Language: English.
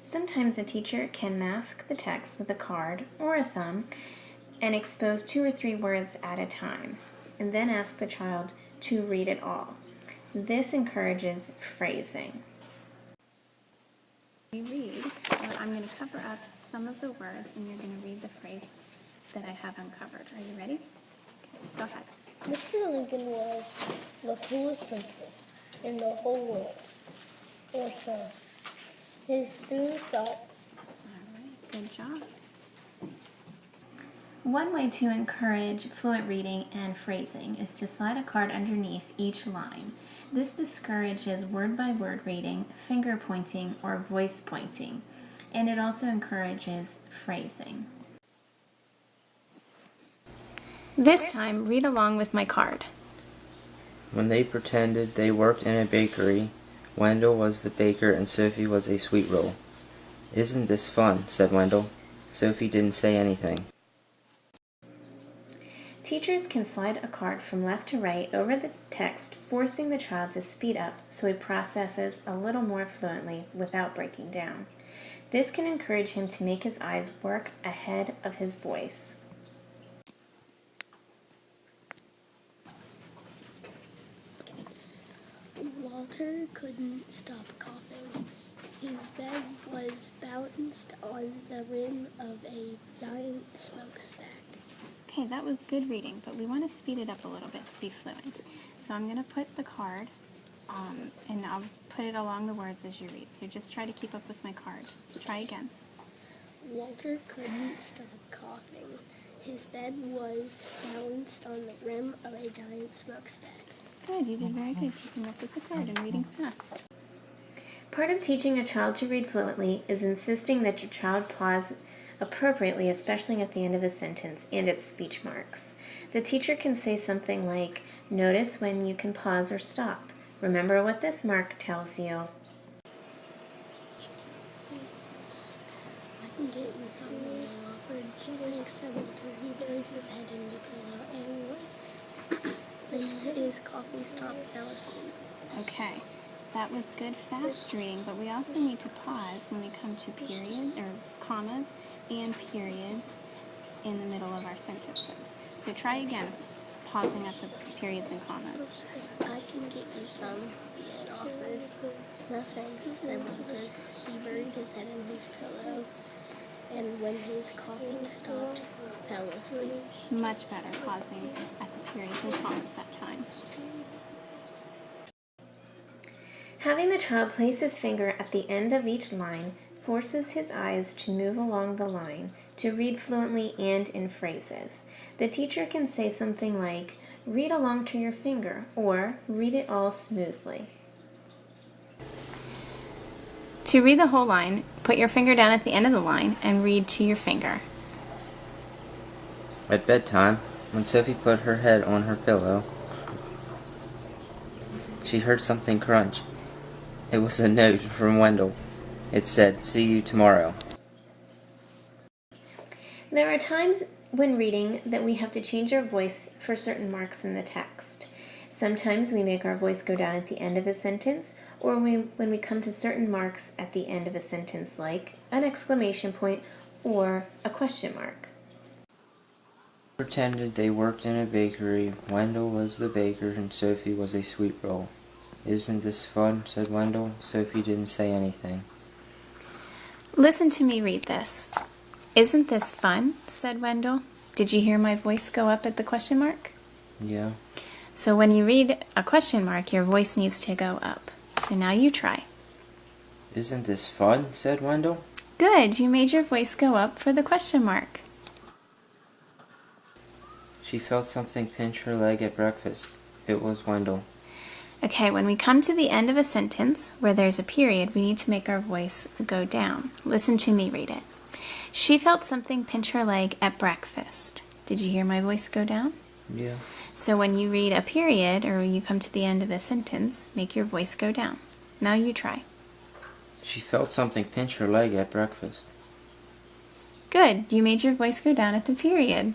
Sometimes a teacher can mask the text with a card or a thumb and expose 2 or 3 words at a time, and then ask the child to read it all. This encourages phrasing. You read, or I'm going to cover up some of the words, and you're going to read the phrase that I have uncovered. Are you ready? Okay, go ahead. Mr. Lincoln was the coolest principal in the whole world, or so. His students thought. All right, good job. One way to encourage fluent reading and phrasing is to slide a card underneath each line. This discourages word-by-word reading, finger pointing, or voice pointing, and it also encourages phrasing. This time, read along with my card. When they pretended they worked in a bakery, Wendell was the baker and Sophie was a sweet roll. "Isn't this fun?" said Wendell. Sophie didn't say anything. Teachers can slide a card from left to right over the text, forcing the child to speed up so he processes a little more fluently without breaking down. This can encourage him to make his eyes work ahead of his voice. Walter couldn't stop coughing. His bed was balanced on the rim of a giant smokestack. Okay, that was good reading, but we want to speed it up a little bit to be fluent. So I'm going to put the card, and I'll put it along the words as you read. So just try to keep up with my card. Try again. Walter couldn't stop coughing. His bed was balanced on the rim of a giant smokestack. Good, you did very good keeping up with the card and reading fast. Part of teaching a child to read fluently is insisting that your child pause appropriately, especially at the end of a sentence and its speech marks. The teacher can say something like, "Notice when you can pause or stop. Remember what this mark tells you." I can get you something I offered. She thanks Senator. He buried his head in the pillow and when his coffee stopped, fell asleep. Okay, that was good fast reading, but we also need to pause when we come to period or commas and periods in the middle of our sentences. So try again, pausing at the periods and commas. I can get you some, he had offered. No thanks, said Walter. He buried his head in his pillow, and when his coughing stopped, fell asleep. Much better pausing at the periods and commas that time. Having the child place his finger at the end of each line forces his eyes to move along the line to read fluently and in phrases. The teacher can say something like, "Read along to your finger," or "Read it all smoothly." To read the whole line, put your finger down at the end of the line and read to your finger. At bedtime, when Sophie put her head on her pillow, she heard something crunch. It was a note from Wendell. It said, "See you tomorrow." There are times when reading that we have to change our voice for certain marks in the text. Sometimes we make our voice go down at the end of a sentence, or when we come to certain marks at the end of a sentence, like an exclamation point or a question mark. Pretended they worked in a bakery. Wendell was the baker and Sophie was a sweet roll. "Isn't this fun?" said Wendell. Sophie didn't say anything. Listen to me read this. "Isn't this fun?" said Wendell. Did you hear my voice go up at the question mark? Yeah. So when you read a question mark, your voice needs to go up. So now you try. "Isn't this fun?" said Wendell. Good, you made your voice go up for the question mark. She felt something pinch her leg at breakfast. It was Wendell. Okay, when we come to the end of a sentence where there's a period, we need to make our voice go down. Listen to me read it. She felt something pinch her leg at breakfast. Did you hear my voice go down? Yeah. So when you read a period or you come to the end of a sentence, make your voice go down. Now you try. She felt something pinch her leg at breakfast. Good, you made your voice go down at the period.